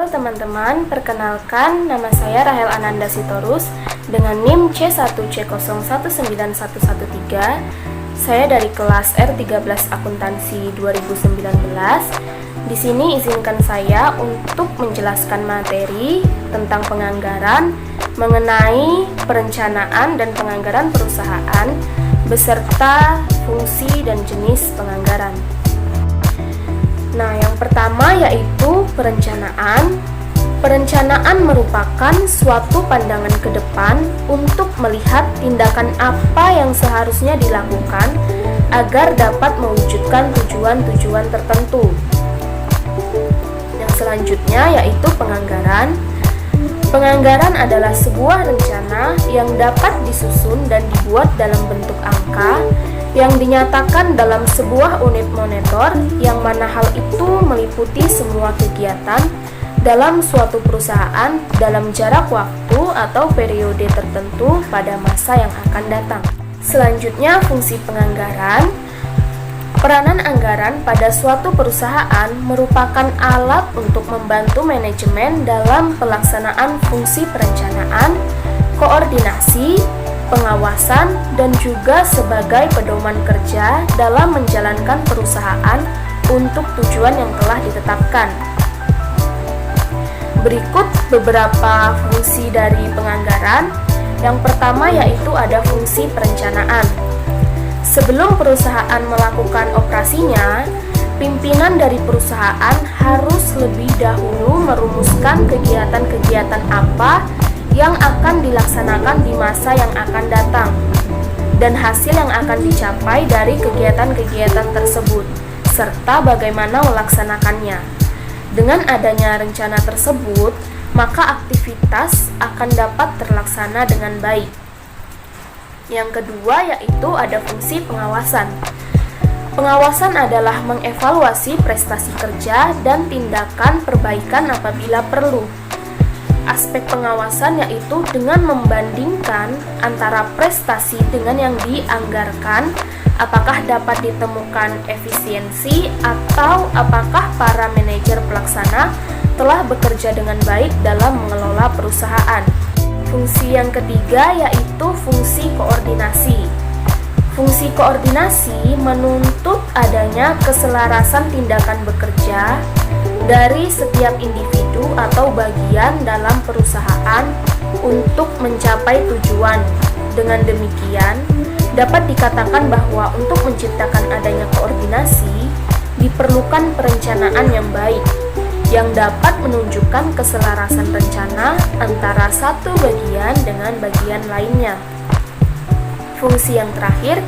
Halo teman-teman, perkenalkan nama saya Rahel Ananda Sitorus dengan NIM C1C019113. Saya dari kelas R13 Akuntansi 2019. Di sini izinkan saya untuk menjelaskan materi tentang penganggaran mengenai perencanaan dan penganggaran perusahaan beserta fungsi dan jenis penganggaran. Nah, yang pertama yaitu perencanaan. Perencanaan merupakan suatu pandangan ke depan untuk melihat tindakan apa yang seharusnya dilakukan agar dapat mewujudkan tujuan-tujuan tertentu. Yang selanjutnya yaitu penganggaran. Penganggaran adalah sebuah rencana yang dapat disusun dan dibuat dalam bentuk angka yang dinyatakan dalam sebuah unit monitor, yang mana hal itu meliputi semua kegiatan dalam suatu perusahaan dalam jarak waktu atau periode tertentu pada masa yang akan datang. Selanjutnya, fungsi penganggaran. Peranan anggaran pada suatu perusahaan merupakan alat untuk membantu manajemen dalam pelaksanaan fungsi perencanaan, koordinasi, pengawasan, dan juga sebagai pedoman kerja dalam menjalankan perusahaan untuk tujuan yang telah ditetapkan. Berikut beberapa fungsi dari penganggaran. Yang pertama yaitu ada fungsi perencanaan. Sebelum perusahaan melakukan operasinya, pimpinan dari perusahaan harus lebih dahulu merumuskan kegiatan-kegiatan apa yang akan dilaksanakan di masa yang akan datang, dan hasil yang akan dicapai dari kegiatan-kegiatan tersebut, serta bagaimana melaksanakannya. Dengan adanya rencana tersebut, maka aktivitas akan dapat terlaksana dengan baik. Yang kedua yaitu ada fungsi pengawasan. Pengawasan adalah mengevaluasi prestasi kerja dan tindakan perbaikan apabila perlu. Aspek pengawasan yaitu dengan membandingkan antara prestasi dengan yang dianggarkan, apakah dapat ditemukan efisiensi atau apakah para manajer pelaksana telah bekerja dengan baik dalam mengelola perusahaan. Fungsi yang ketiga yaitu fungsi koordinasi. Fungsi koordinasi menuntut adanya keselarasan tindakan bekerja dari setiap individu atau bagian dalam perusahaan untuk mencapai tujuan. Dengan demikian, dapat dikatakan bahwa untuk menciptakan adanya koordinasi, diperlukan perencanaan yang baik, yang dapat menunjukkan keselarasan rencana antara satu bagian dengan bagian lainnya. Fungsi yang terakhir,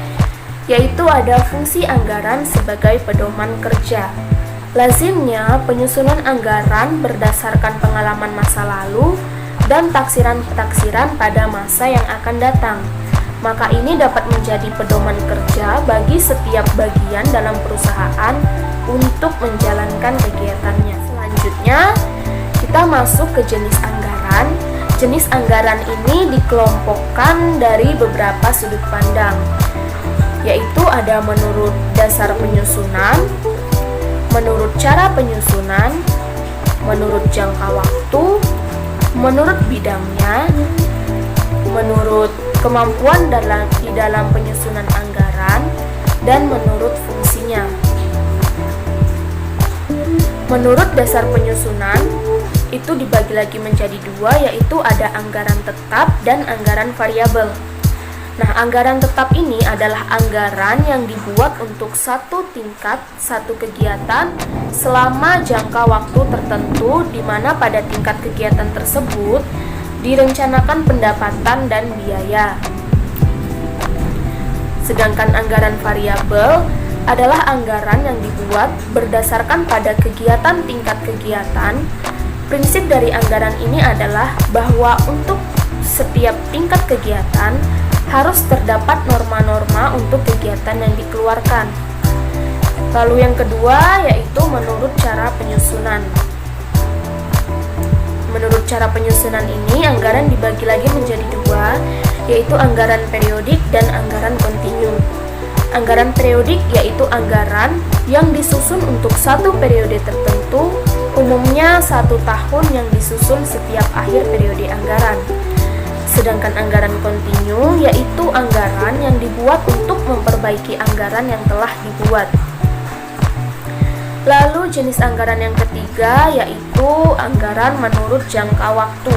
yaitu ada fungsi anggaran sebagai pedoman kerja. Lazimnya, penyusunan anggaran berdasarkan pengalaman masa lalu dan taksiran-taksiran pada masa yang akan datang. Maka ini dapat menjadi pedoman kerja bagi setiap bagian dalam perusahaan untuk menjalankan kegiatannya. Selanjutnya, kita masuk ke jenis anggaran. Jenis anggaran ini dikelompokkan dari beberapa sudut pandang, yaitu ada menurut dasar penyusunan, menurut cara penyusunan, menurut jangka waktu, menurut bidangnya, menurut kemampuan di dalam penyusunan anggaran, dan menurut fungsinya. Menurut dasar penyusunan, itu dibagi lagi menjadi dua, yaitu ada anggaran tetap dan anggaran variabel. Nah, anggaran tetap ini adalah anggaran yang dibuat untuk satu tingkat, satu kegiatan selama jangka waktu tertentu, di mana pada tingkat kegiatan tersebut direncanakan pendapatan dan biaya. Sedangkan anggaran variabel adalah anggaran yang dibuat berdasarkan pada kegiatan tingkat kegiatan. Prinsip dari anggaran ini adalah bahwa untuk setiap tingkat kegiatan harus terdapat norma-norma untuk kegiatan yang dikeluarkan. Lalu yang kedua yaitu menurut cara penyusunan. Menurut cara penyusunan ini, anggaran dibagi lagi menjadi dua, yaitu anggaran periodik dan anggaran kontinu. Anggaran periodik yaitu anggaran yang disusun untuk satu periode tertentu umumnya 1 tahun yang disusun setiap akhir periode anggaran. Sedangkan anggaran kontinu yaitu anggaran yang dibuat untuk memperbaiki anggaran yang telah dibuat. Lalu jenis anggaran yang ketiga yaitu anggaran menurut jangka waktu.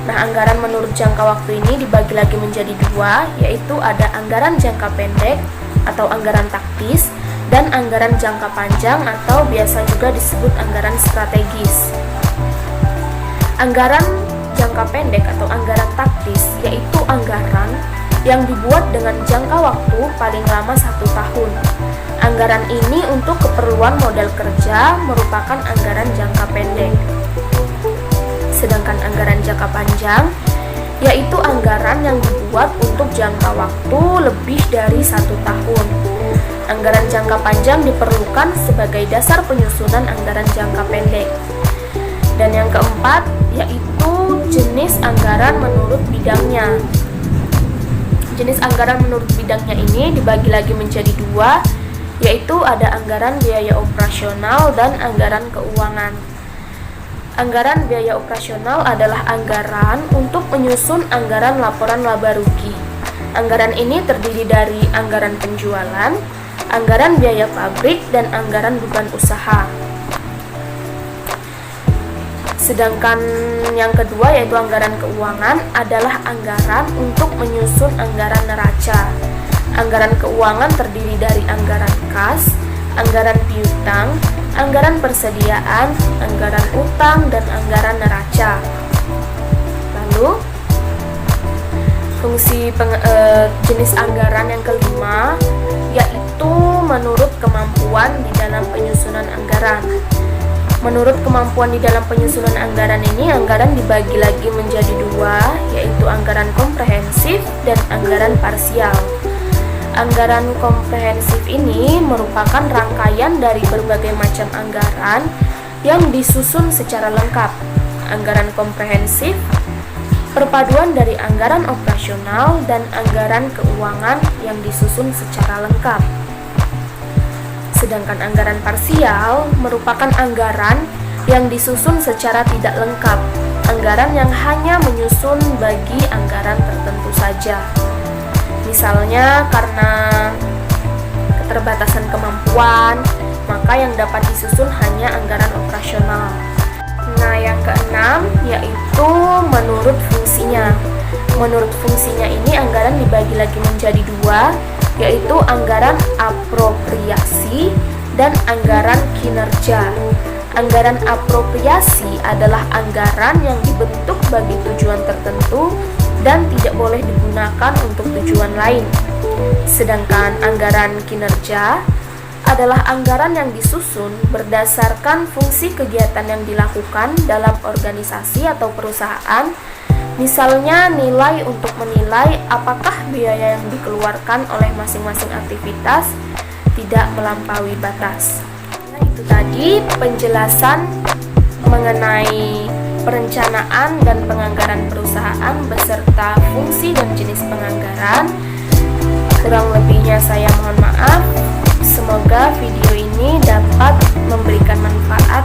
Nah, anggaran menurut jangka waktu ini dibagi lagi menjadi 2, yaitu ada anggaran jangka pendek atau anggaran taktis dan anggaran jangka panjang atau biasa juga disebut anggaran strategis. Anggaran jangka pendek atau anggaran taktis yaitu anggaran yang dibuat dengan jangka waktu paling lama 1 tahun. Anggaran ini untuk keperluan modal kerja merupakan anggaran jangka pendek. Sedangkan anggaran jangka panjang yaitu anggaran yang dibuat untuk jangka waktu lebih dari 1 tahun. Anggaran jangka panjang diperlukan sebagai dasar penyusunan anggaran jangka pendek. Dan yang keempat yaitu jenis anggaran menurut bidangnya. Jenis anggaran menurut bidangnya ini dibagi lagi menjadi 2, yaitu ada anggaran biaya operasional dan anggaran keuangan. Anggaran biaya operasional adalah anggaran untuk menyusun anggaran laporan laba rugi. Anggaran ini terdiri dari anggaran penjualan, anggaran biaya pabrik, dan anggaran beban usaha. Sedangkan yang kedua yaitu anggaran keuangan adalah anggaran untuk menyusun anggaran neraca. Anggaran keuangan terdiri dari anggaran kas, anggaran piutang, anggaran persediaan, anggaran utang, dan anggaran neraca. Lalu, fungsi jenis anggaran yang kelima yaitu menurut kemampuan di dalam penyusunan anggaran. Menurut kemampuan di dalam penyusunan anggaran ini, anggaran dibagi lagi menjadi 2, yaitu anggaran komprehensif dan anggaran parsial. Anggaran komprehensif ini merupakan rangkaian dari berbagai macam anggaran yang disusun secara lengkap. Anggaran komprehensif perpaduan dari anggaran operasional dan anggaran keuangan yang disusun secara lengkap. Sedangkan anggaran parsial merupakan anggaran yang disusun secara tidak lengkap, anggaran yang hanya menyusun bagi anggaran tertentu saja. Misalnya karena keterbatasan kemampuan, maka yang dapat disusun hanya anggaran operasional. Nah, yang keenam yaitu menurut fungsinya. Menurut fungsinya ini anggaran dibagi lagi menjadi 2, yaitu anggaran apropriasi dan anggaran kinerja. Anggaran apropriasi adalah anggaran yang dibentuk bagi tujuan tertentu dan tidak boleh digunakan untuk tujuan lain. Sedangkan anggaran kinerja adalah anggaran yang disusun berdasarkan fungsi kegiatan yang dilakukan dalam organisasi atau perusahaan. Misalnya nilai untuk menilai apakah biaya yang dikeluarkan oleh masing-masing aktivitas tidak melampaui batas. Nah, itu tadi penjelasan mengenai perencanaan dan penganggaran perusahaan beserta fungsi dan jenis penganggaran. Kurang lebihnya saya mohon maaf. Semoga video ini dapat memberikan manfaat